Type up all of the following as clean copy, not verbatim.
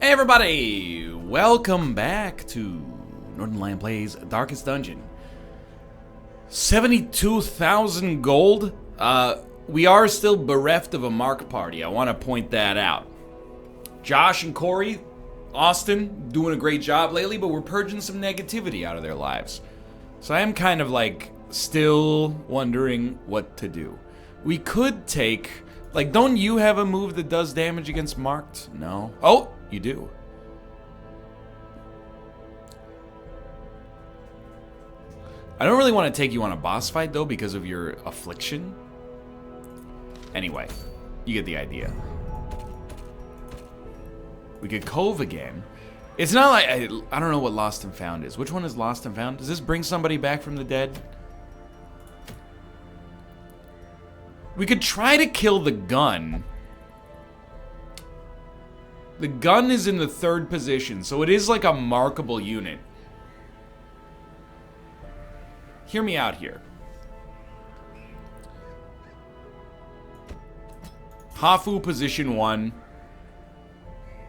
Hey everybody! Welcome back to Northernlion Plays Darkest Dungeon. 72,000 gold? We are still bereft of a mark party. I want to point that out. Josh and Corey, Austin, doing a great job lately, but we're purging some negativity out of their lives. So I am kind of like still wondering what to do. We could take, like, don't you have a move that does damage against marked? No. Oh! You do. I don't really want to take you on a boss fight, though, because of your affliction. Anyway, you get the idea. We could cove again. It's not like... I don't know what Lost and Found is. Which one is Lost and Found? Does this bring somebody back from the dead? We could try to kill the gun. The gun is in the 3rd position, so it is like a markable unit. Hear me out here. Hafu position 1.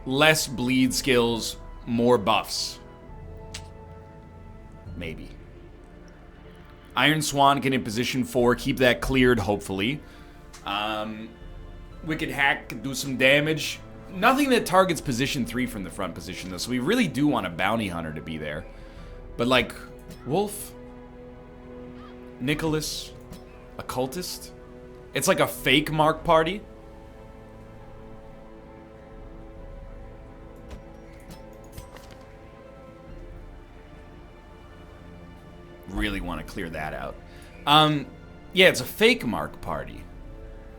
Less bleed skills, more buffs. Maybe. Iron Swan can in position 4, keep that cleared, hopefully. Wicked Hack can do some damage. Nothing that targets position 3 from the front position, though, so we really do want a bounty hunter to be there. But, like, Wolf, Nicholas, Occultist. It's like a fake mark party. Really want to clear that out. Yeah, it's a fake mark party.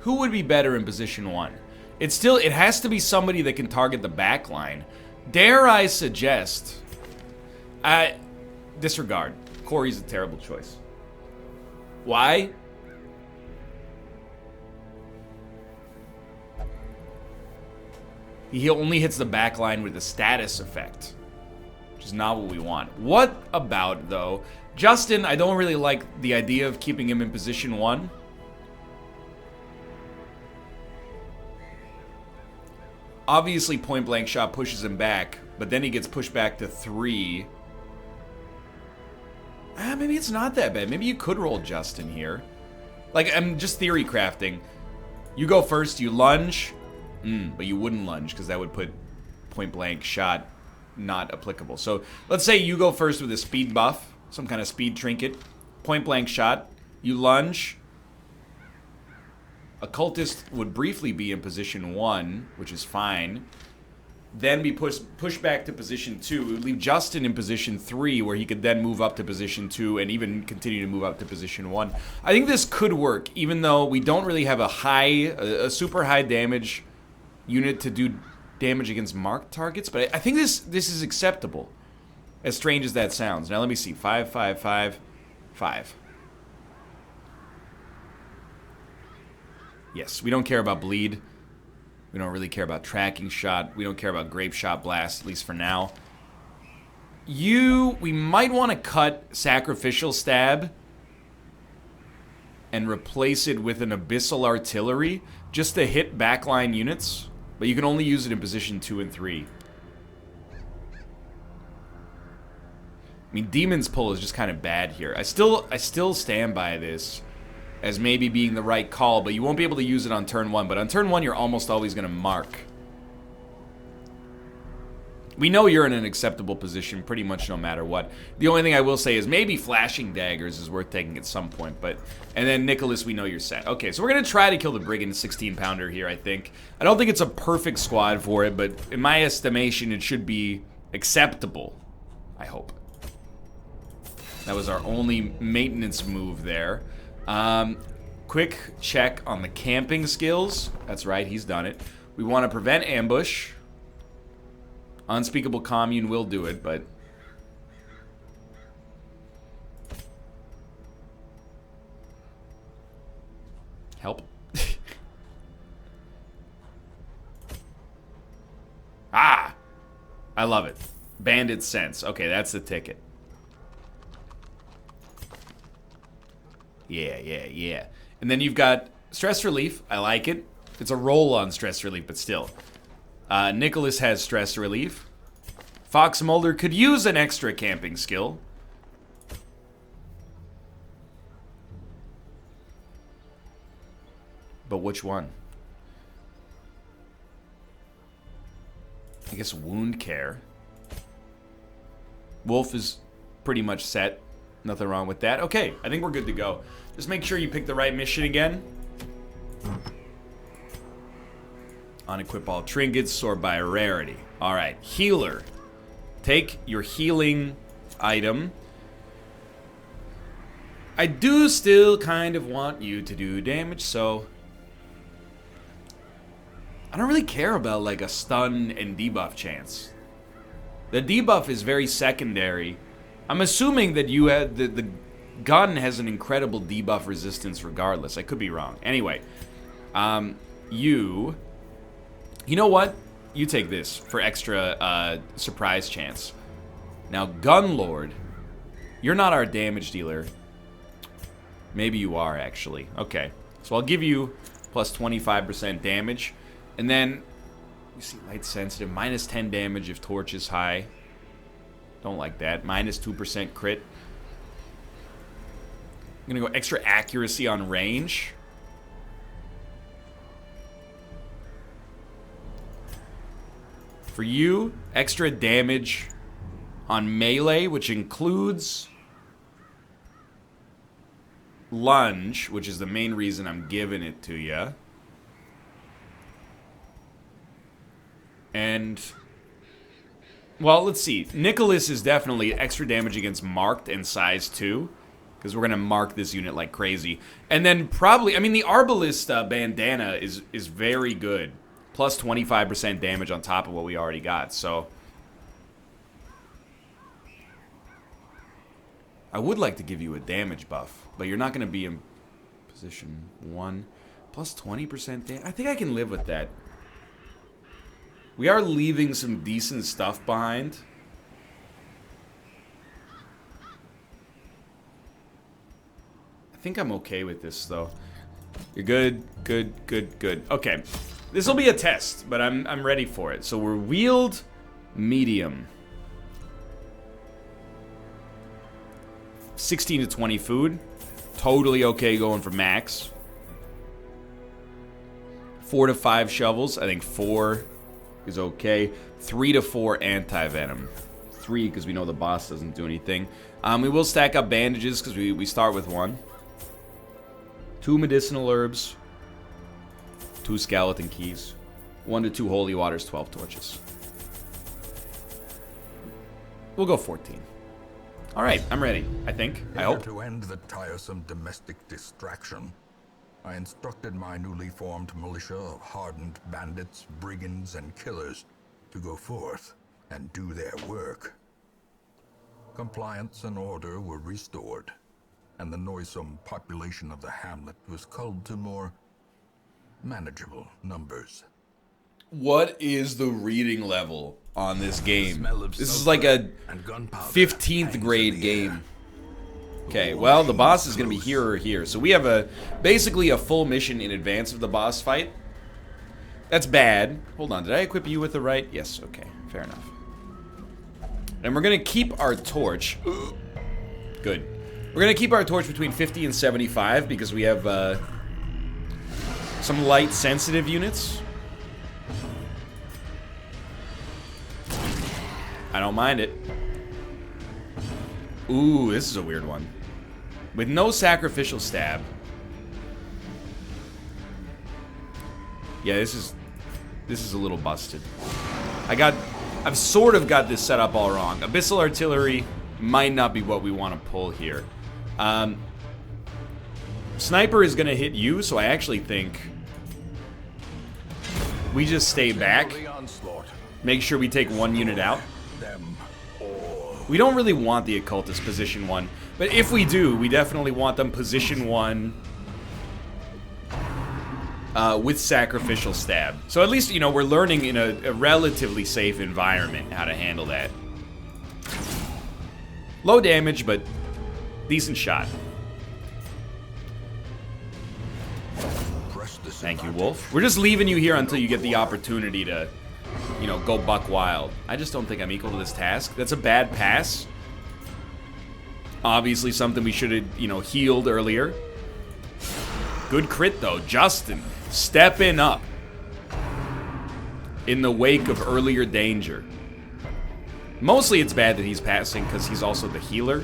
Who would be better in position 1? It has to be somebody that can target the back line. Dare I suggest... disregard. Corey's a terrible choice. Why? He only hits the back line with a status effect, which is not what we want. What about, though... Justin, I don't really like the idea of keeping him in position 1. Obviously, point blank shot pushes him back, but then he gets pushed back to 3. Maybe it's not that bad. Maybe you could roll Justin here. Like, I'm just theory crafting. You go first, you lunge. But you wouldn't lunge, because that would put point blank shot not applicable. So, let's say you go first with a speed buff, some kind of speed trinket. Point blank shot. You lunge. Occultist would briefly be in position 1, which is fine. Then be pushed back to position 2. It would leave Justin in position 3, where he could then move up to position 2 and even continue to move up to position 1. I think this could work, even though we don't really have a super high damage unit to do damage against marked targets. But I think this is acceptable, as strange as that sounds. Now let me see. 5, 5, 5, 5. Yes, we don't care about bleed. We don't really care about tracking shot. We don't care about grape shot blast, at least for now. We might want to cut sacrificial stab and replace it with an abyssal artillery just to hit backline units, but you can only use it in position 2 and 3. I mean, Demon's Pull is just kind of bad here. I still stand by this as maybe being the right call, but you won't be able to use it on turn 1. But on turn 1, you're almost always going to mark. We know you're in an acceptable position pretty much no matter what. The only thing I will say is maybe Flashing Daggers is worth taking at some point. And then Nicholas, we know you're set. Okay, so we're going to try to kill the Brigand 16-pounder here, I think. I don't think it's a perfect squad for it, but in my estimation, it should be acceptable. I hope. That was our only maintenance move there. Quick check on the camping skills. That's right, he's done it. We want to prevent ambush. Unspeakable Commune will do it, but... Help. Ah! I love it. Bandit Sense. Okay, that's the ticket. Yeah. And then you've got Stress Relief. I like it. It's a roll on Stress Relief, but still. Nicholas has stress relief. Fox Mulder could use an extra camping skill. But which one? I guess wound care. Wolf is pretty much set. Nothing wrong with that. Okay, I think we're good to go. Just make sure you pick the right mission again. Unequip all trinkets, sort by rarity. Alright, healer. Take your healing item. I do still kind of want you to do damage, so... I don't really care about like a stun and debuff chance. The debuff is very secondary. I'm assuming that you had the gun has an incredible debuff resistance regardless. I could be wrong. Anyway, you know what? You take this for extra surprise chance. Now, Gunlord, you're not our damage dealer. Maybe you are actually. Okay, so I'll give you plus 25% damage. And then, you see light sensitive, minus 10 damage if torch is high. Don't like that. Minus 2% crit. I'm gonna go extra accuracy on range. For you, extra damage on melee, which includes lunge, which is the main reason I'm giving it to you. And, well, let's see. Nicholas is definitely extra damage against marked and size 2. Because we're going to mark this unit like crazy. And then probably, I mean, the Arbalist bandana is very good. Plus 25% damage on top of what we already got. So, I would like to give you a damage buff. But you're not going to be in position 1. Plus 20% damage. I think I can live with that. We are leaving some decent stuff behind. I think I'm okay with this, though. You're good, good, good, good. Okay, this will be a test, but I'm ready for it. So we're Weald, medium. 16 to 20 food. Totally okay going for max. 4 to 5 shovels. I think 4... is okay. 3 to 4 anti-venom. 3 because we know the boss doesn't do anything. We will stack up bandages because we start with 1. 2 medicinal herbs. 2 skeleton keys. 1 to 2 holy waters, 12 torches. We'll go 14. Alright, I'm ready, I think. I hope. To end the tiresome domestic distraction, I instructed my newly formed militia of hardened bandits, brigands, and killers to go forth and do their work. Compliance and order were restored, and the noisome population of the hamlet was culled to more manageable numbers. What is the reading level on this game? This is like a 15th grade game. Okay, well, the boss is going to be here or here. So we have basically a full mission in advance of the boss fight. That's bad. Hold on, did I equip you with the right? Yes, okay, fair enough. And we're going to keep our torch. Good. We're going to keep our torch between 50 and 75 because we have some light sensitive units. I don't mind it. Ooh, this is a weird one. With no sacrificial stab. Yeah, this is a little busted. I've sort of got this set up all wrong. Abyssal artillery might not be what we want to pull here. Sniper is gonna hit you, so I actually think we just stay back. Make sure we take 1 unit out. We don't really want the occultist position 1, but if we do, we definitely want them position 1 with sacrificial stab. So at least, you know, we're learning in a relatively safe environment how to handle that. Low damage, but decent shot. Thank you, Wolf. We're just leaving you here until you get the opportunity to you know, go buck wild. I just don't think I'm equal to this task. That's a bad pass. Obviously something we should have, you know, healed earlier. Good crit, though. Justin, stepping up in the wake of earlier danger. Mostly it's bad that he's passing because he's also the healer,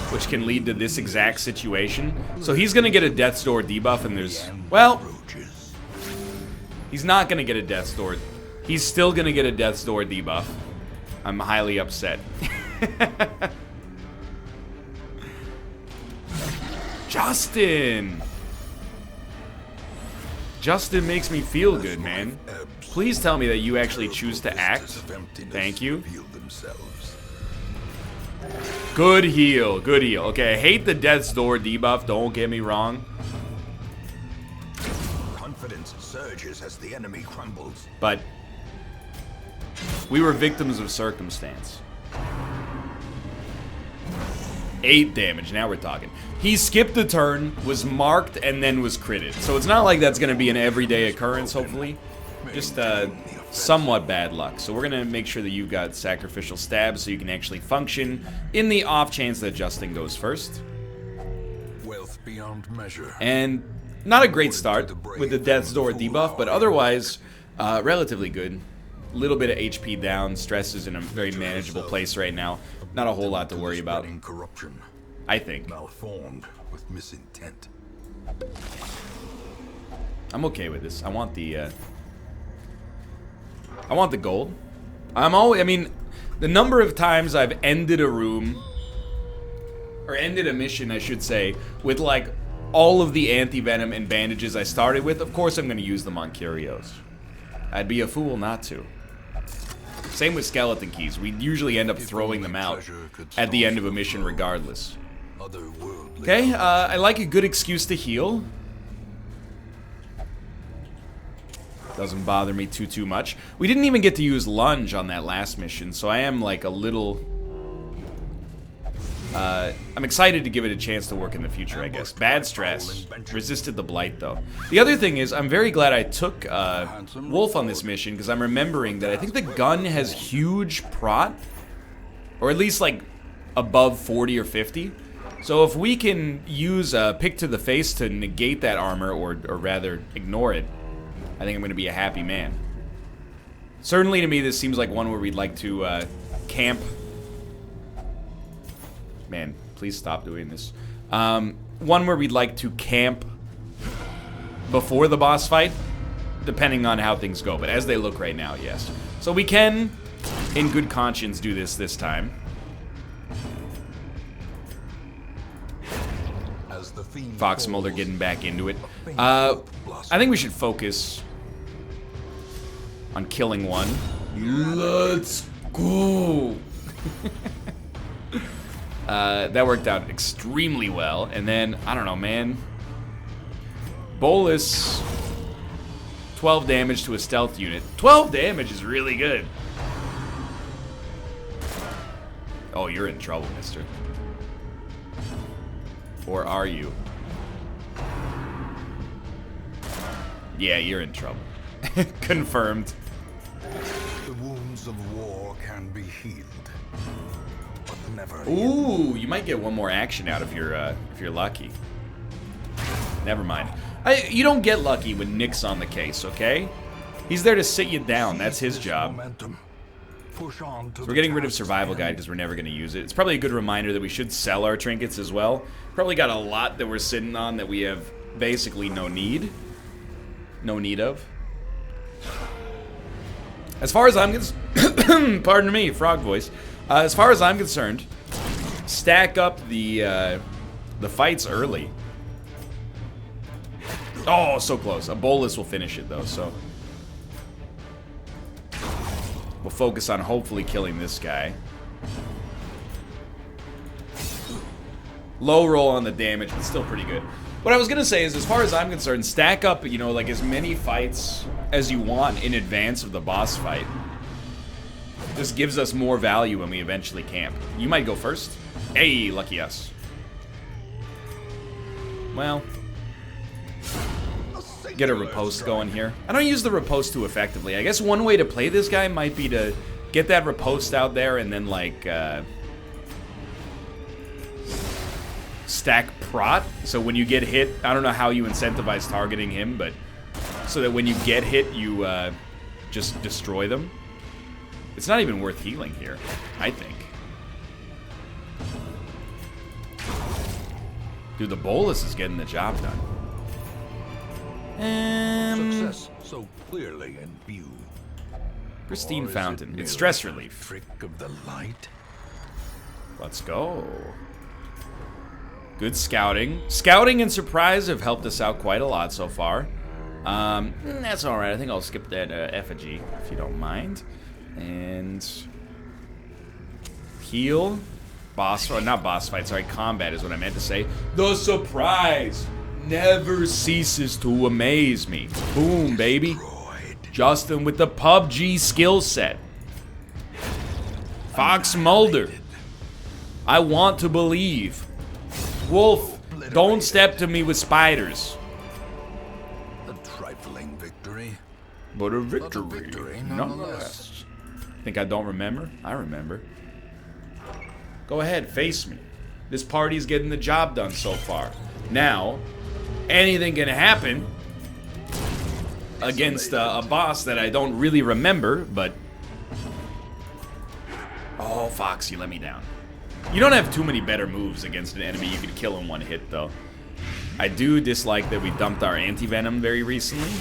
which can lead to this exact situation. So he's going to get a Death's Door debuff, and there's... Well, he's not going to get a Death's Door. He's still going to get a Death's Door debuff. I'm highly upset. Justin! Justin makes me feel good, man. Please tell me that you actually choose to act. Thank you. Good heal, good heal. Okay, I hate the Death's Door debuff, don't get me wrong. Confidence surges as the enemy crumbles. But we were victims of circumstance. 8 damage, now we're talking. He skipped a turn, was marked, and then was critted. So it's not like that's going to be an everyday occurrence, hopefully. Just somewhat bad luck. So we're going to make sure that you've got sacrificial stabs so you can actually function in the off chance that Justin goes first. Wealth beyond measure. And not a great start with the Death's Door debuff, but otherwise relatively good. A little bit of HP down, stress is in a very manageable place right now. Not a whole lot to worry about, Corruption, I think. malformed with misintent. I'm okay with this. I want the gold. I mean, the number of times I've ended a room, or ended a mission, I should say, with like all of the anti-venom and bandages I started with, of course I'm going to use them on Curios. I'd be a fool not to. Same with skeleton keys. We usually end up throwing them out at the end of a mission regardless. Okay, I like a good excuse to heal. Doesn't bother me too much. We didn't even get to use lunge on that last mission, so I am like a little... I'm excited to give it a chance to work in the future, I guess. Bad stress. Resisted the blight, though. The other thing is, I'm very glad I took Wolf on this mission, because I'm remembering that I think the gun has huge prot. Or at least, like, above 40 or 50. So if we can use Pick to the Face to negate that armor, or rather, ignore it, I think I'm going to be a happy man. Certainly to me, this seems like one where we'd like to camp. Man, please stop doing this. One where we'd like to camp before the boss fight, depending on how things go. But as they look right now, yes. So we can, in good conscience, do this time. Fox Mulder getting back into it. I think we should focus on killing one. Let's go! That worked out extremely well. And then, I don't know, man. Bolus. 12 damage to a stealth unit. 12 damage is really good. Oh, you're in trouble, mister. Or are you? Yeah, you're in trouble. Confirmed. The wounds of war can be healed. Never. Ooh, you might get one more action out if you're lucky. Never mind. You don't get lucky when Nick's on the case, okay? He's there to sit you down. That's his job. So we're getting rid of Survival Guide because we're never going to use it. It's probably a good reminder that we should sell our trinkets as well. Probably got a lot that we're sitting on that we have basically no need of. As far as I'm concerned, pardon me, frog voice. As far as I'm concerned, stack up the fights early. Oh, so close. A Bolus will finish it, though, so... We'll focus on hopefully killing this guy. Low roll on the damage, but still pretty good. What I was gonna say is, as far as I'm concerned, stack up, you know, like as many fights as you want in advance of the boss fight. This gives us more value when we eventually camp. You might go first. Hey, lucky us. Well. get a riposte going here. I don't use the riposte too effectively. I guess one way to play this guy might be to get that riposte out there and then, like, stack prot. So when you get hit, I don't know how you incentivize targeting him, but so that when you get hit, you just destroy them. It's not even worth healing here, I think. Dude, the bolus is getting the job done. Success so clearly in view. Pristine Or is fountain. it It's stress merely a relief. Trick of the light. Let's go. Good scouting. Scouting and surprise have helped us out quite a lot so far. That's alright. I think I'll skip that effigy, if you don't mind. And heal. Boss, or not boss fight, sorry, combat is what I meant to say. The surprise never ceases to amaze me. Boom, baby. Justin with the PUBG skill set. Fox Mulder. I want to believe. Wolf, don't step to me with spiders. A trifling victory. But a But a victory, victory nonetheless. Think I don't remember? I remember. Go ahead, face me. This party's getting the job done so far. Now, anything can happen against a boss that I don't really remember, but... Oh, Fox, you let me down. You don't have too many better moves against an enemy you can kill in one hit, though. I do dislike that we dumped our anti-venom very recently.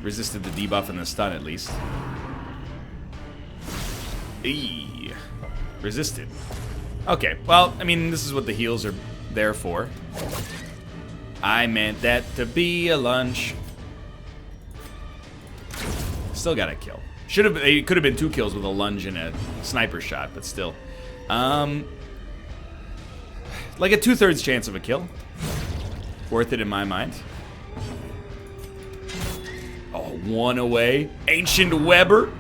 Resisted the debuff and the stun, at least. Eee. Resisted. Okay, well, I mean, this is what the heals are there for. I meant that to be a lunch. Still got a kill. It could have been 2 kills with a lunge and a sniper shot, but still. Like a 2/3 chance of a kill. Worth it in my mind. Oh, 1 away. Ancient Weber.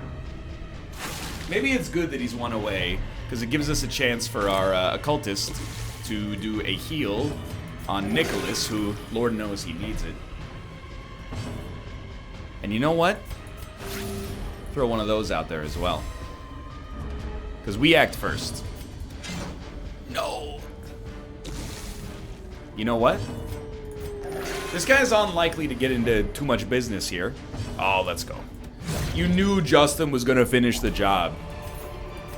Maybe it's good that he's 1 away, because it gives us a chance for our occultist to do a heal on Nicholas, who, Lord knows he needs it. And you know what? Throw one of those out there as well. Because we act first. No. You know what? This guy's unlikely to get into too much business here. Oh, let's go. You knew Justin was going to finish the job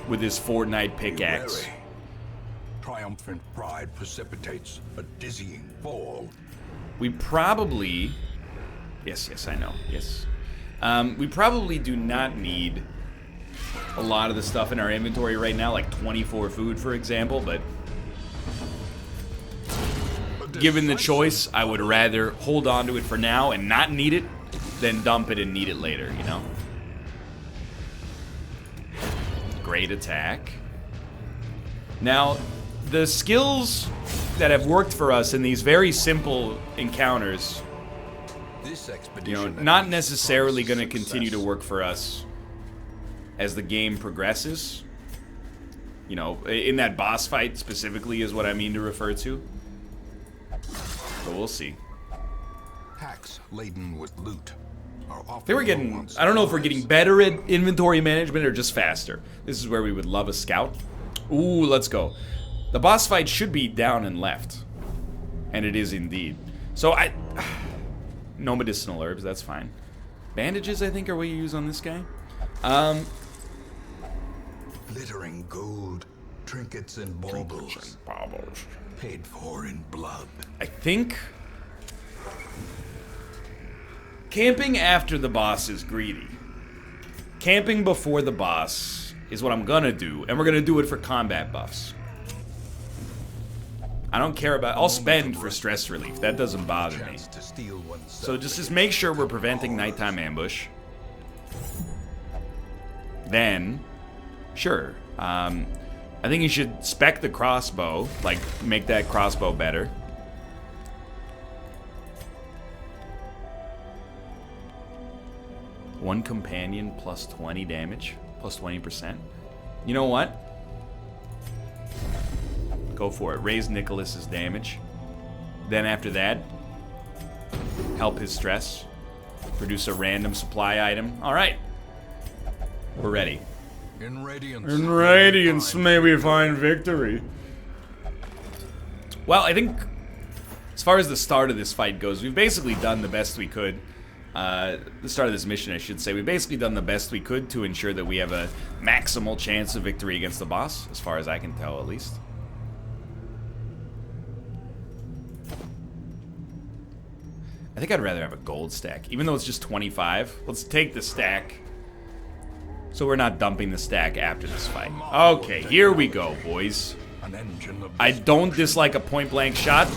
with his Fortnite pickaxe. Be wary. Triumphant pride precipitates a dizzying fall. We probably... Yes, I know. Yes. We probably do not need a lot of the stuff in our inventory right now, like 24 food, for example, but given the choice, I would rather hold on to it for now and not need it than dump it and need it later, you know? Great attack. Now, the skills that have worked for us in these very simple encounters, This you expedition know, not necessarily going to continue to work for us as the game progresses. You know, in that boss fight specifically is what I mean to refer to. But we'll see. Packs laden with loot are often They were getting, I don't know if we're getting better at inventory management or just faster. This is where we would love a scout. Ooh, let's go. The boss fight should be down and left. And it is indeed. So no medicinal herbs, that's fine. Bandages, I think, are what you use on this guy. glittering gold, trinkets and baubles, paid for in blood. I think camping after the boss is greedy. Camping before the boss is what I'm gonna do, and we're gonna do it for combat buffs. I don't care about... I'll spend for stress relief. That doesn't bother me. So just make sure we're preventing nighttime ambush. Then, sure. I think you should spec the crossbow. Like, make that crossbow better. One companion plus 20 damage. Plus 20%. You know what? Go for it. Raise Nicholas's damage. Then after that, help his stress. Produce a random supply item. All right. We're ready. In radiance, may we find victory. Well, I think as far as the start of this fight goes, we've basically done the best we could. The start of this mission, I should say. We've basically done the best we could to ensure that we have a maximal chance of victory against the boss, as far as I can tell, at least. I think I'd rather have a gold stack, even though it's just 25. Let's take the stack, so we're not dumping the stack after this fight. Okay, here we go, boys. I don't dislike a point-blank shot.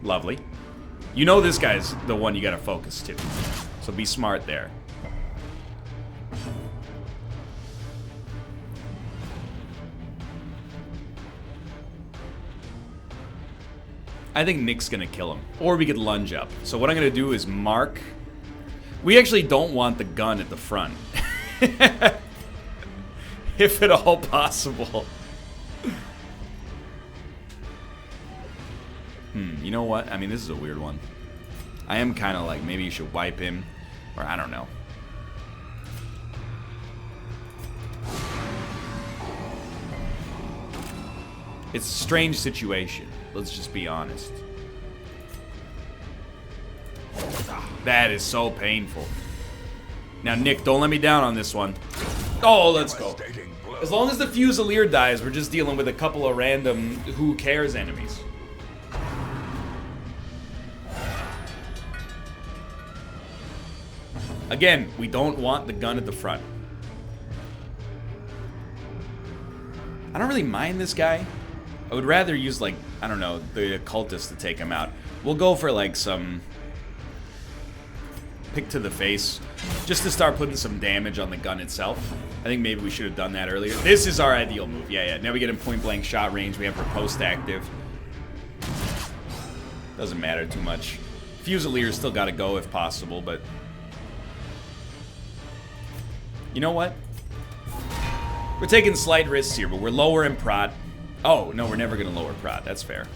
Lovely. You know this guy's the one you gotta focus to, so be smart there. I think Nick's gonna kill him, or we could lunge up. So what I'm gonna do is mark. We actually don't want the gun at the front. If at all possible. You know what? I mean, this is a weird one. I am kind of like, maybe you should wipe him, or I don't know. It's a strange situation. Let's just be honest. That is so painful. Now, Nick, don't let me down on this one. Oh, let's go. As long as the Fusilier dies, we're just dealing with a couple of random who cares enemies. Again, we don't want the gun at the front. I don't really mind this guy. I would rather use, like, I don't know, the occultist to take him out. We'll go for, like, some pick to the face, just to start putting some damage on the gun itself. I think maybe we should have done that earlier. This is our ideal move. Yeah. Now we get in point-blank shot range. We have riposte active. Doesn't matter too much. Fusilier's still got to go if possible, but... You know what? We're taking slight risks here, but we're lower in prot. Oh, no, we're never going to lower prot. That's fair.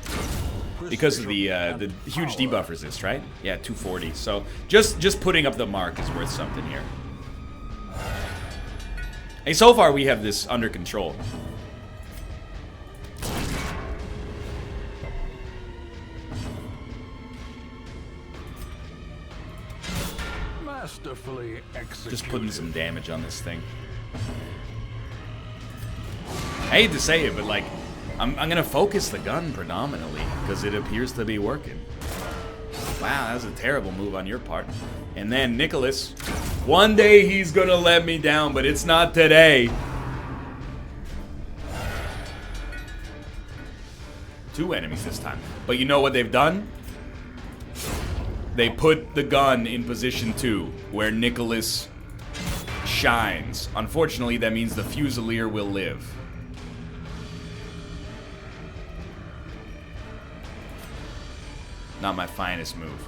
Because of the huge debuff resist, right? Yeah, 240. So just putting up the mark is worth something here. And so far, we have this under control. Masterfully executed. Just putting some damage on this thing. I hate to say it, but like, I'm gonna focus the gun predominantly because it appears to be working. Wow, that was a terrible move on your part. And then Nicholas, one day he's gonna let me down, but it's not today. 2 enemies this time. But you know what they've done? They put the gun in position 2, where Nicholas shines. Unfortunately, that means the Fusilier will live. Not my finest move.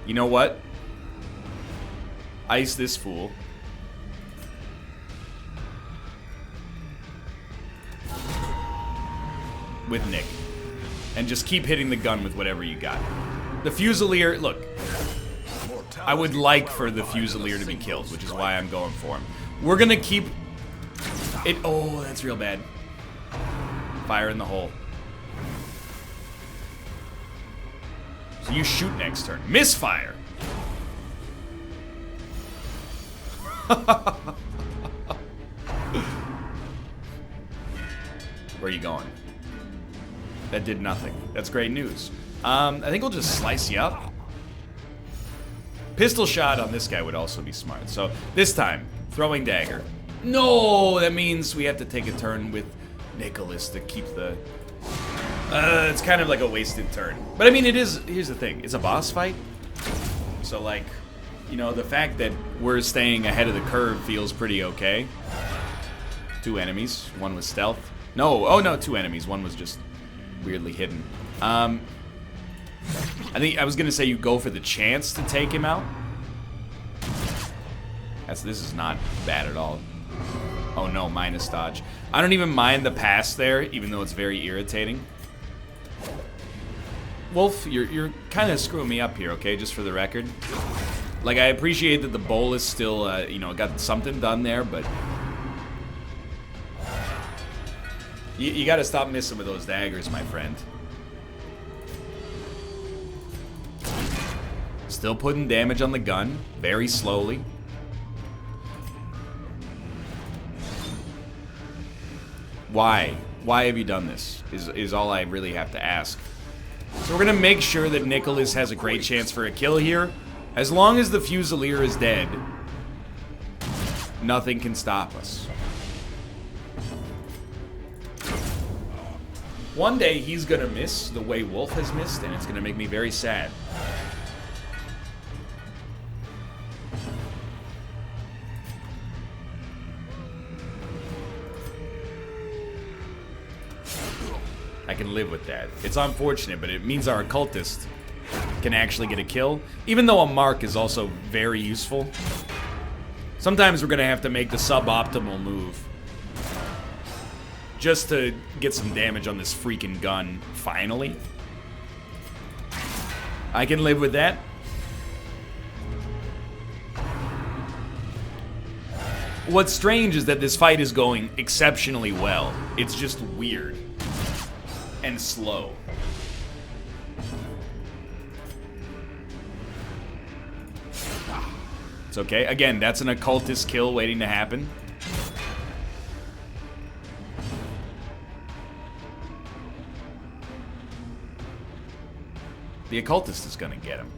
You know what? Ice this fool. With Nick. And just keep hitting the gun with whatever you got. The Fusilier, look. I would like for the Fusilier to be killed, which is why I'm going for him. We're gonna keep it. Oh, that's real bad. Fire in the hole. So you shoot next turn. Misfire! Where are you going? That did nothing. That's great news. I think we'll just slice you up. Pistol shot on this guy would also be smart. So this time, throwing dagger. No, that means we have to take a turn with Nicholas to keep the... it's kind of like a wasted turn. But I mean, it is... Here's the thing. It's a boss fight. So like, you know, the fact that we're staying ahead of the curve feels pretty okay. 2 enemies. One was stealth. No. Oh, no. 2 enemies. One was just weirdly hidden. I think I was going to say you go for the chance to take him out. This is not bad at all. Oh no, minus dodge. I don't even mind the pass there, even though it's very irritating. Wolf, you're kind of screwing me up here, okay? Just for the record. Like, I appreciate that the bowl is still, you know, got something done there, but you got to stop missing with those daggers, my friend. Still putting damage on the gun, very slowly. Why? Why have you done this? Is all I really have to ask. So we're gonna make sure that Nicholas has a great chance for a kill here. As long as the Fusilier is dead, nothing can stop us. One day he's gonna miss the way Wolf has missed, and it's gonna make me very sad. I can live with that. It's unfortunate, but it means our occultist can actually get a kill, even though a mark is also very useful. Sometimes we're gonna have to make the suboptimal move just to get some damage on this freaking gun, finally. I can live with that. What's strange is that this fight is going exceptionally well. It's just weird and slow. It's okay. Again, that's an occultist kill waiting to happen. The occultist is gonna get him.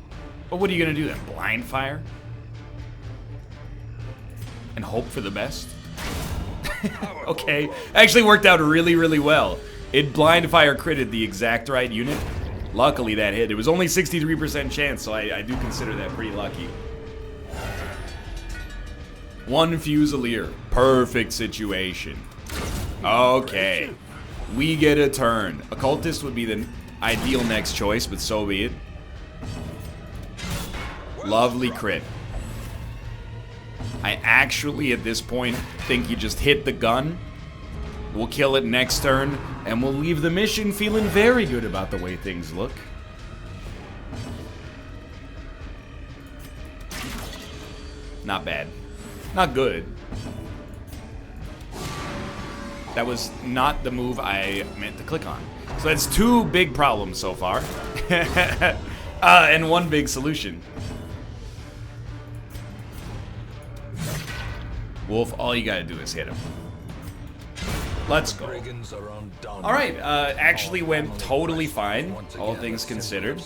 But what are you gonna do then? Blind fire? And hope for the best? Okay. Actually worked out really, really well. It blind fire critted the exact right unit. Luckily that hit. It was only 63% chance, so I do consider that pretty lucky. One Fusilier. Perfect situation. Okay. We get a turn. Occultist would be the ideal next choice, but so be it. Lovely crit. I actually, at this point, think he just hit the gun. We'll kill it next turn, and we'll leave the mission feeling very good about the way things look. Not bad. Not good. That was not the move I meant to click on. So that's two big problems so far. And one big solution. Wolf, all you gotta do is hit him. Let's go. Alright, actually went totally fine, all things considered.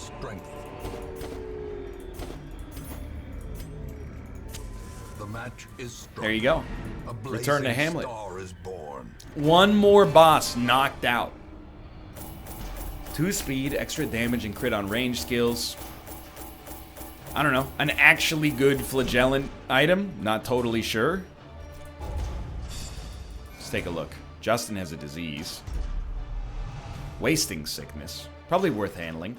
There you go. Return to Hamlet. One more boss knocked out. 2 speed, extra damage, and crit on range skills. I don't know. An actually good flagellant item? Not totally sure. Let's take a look. Justin has a disease. Wasting sickness. Probably worth handling.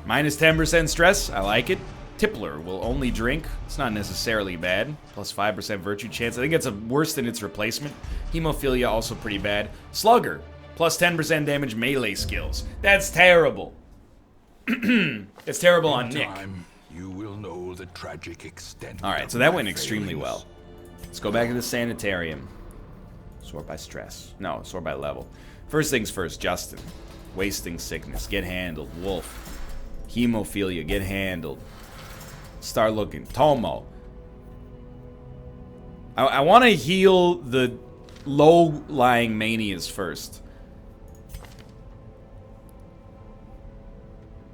Minus 10% stress. I like it. Tippler will only drink. It's not necessarily bad. Plus 5% virtue chance. I think it's worse than its replacement. Hemophilia also pretty bad. Slugger. Plus 10% damage melee skills. That's terrible. It's terrible on Nick. You will know the tragic extent. Alright, so that went extremely well. Let's go back to the sanitarium. Sort by stress. No, sort by level. First things first, Justin. Wasting sickness. Get handled. Wolf. Hemophilia. Get handled. Start looking. Tomo. I want to heal the low-lying manias first.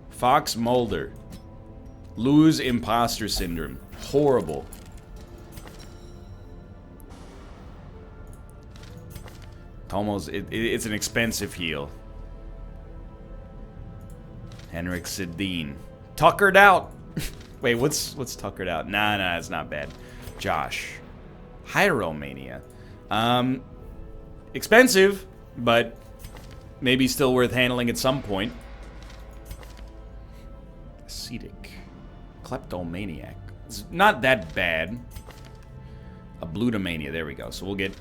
Fox Mulder. Lose imposter syndrome. Horrible. Tomo's, it's an expensive heal. Henrik Sedin. Tuckered out. Wait, what's tuckered out? Nah, it's not bad. Josh. Hyromania. Expensive, but maybe still worth handling at some point. Ascetic. Kleptomaniac. It's not that bad. A Blutomania, there we go. So we'll get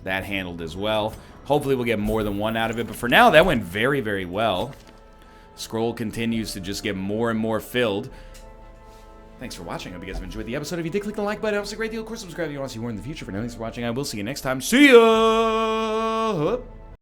that handled as well. Hopefully we'll get more than one out of it, but for now, that went very, very well. Scroll continues to just get more and more filled. Thanks for watching. I hope you guys have enjoyed the episode. If you did, click the like button. It helps a great deal. Of course, subscribe if you want to see more in the future. For now, thanks for watching. I will see you next time. See ya!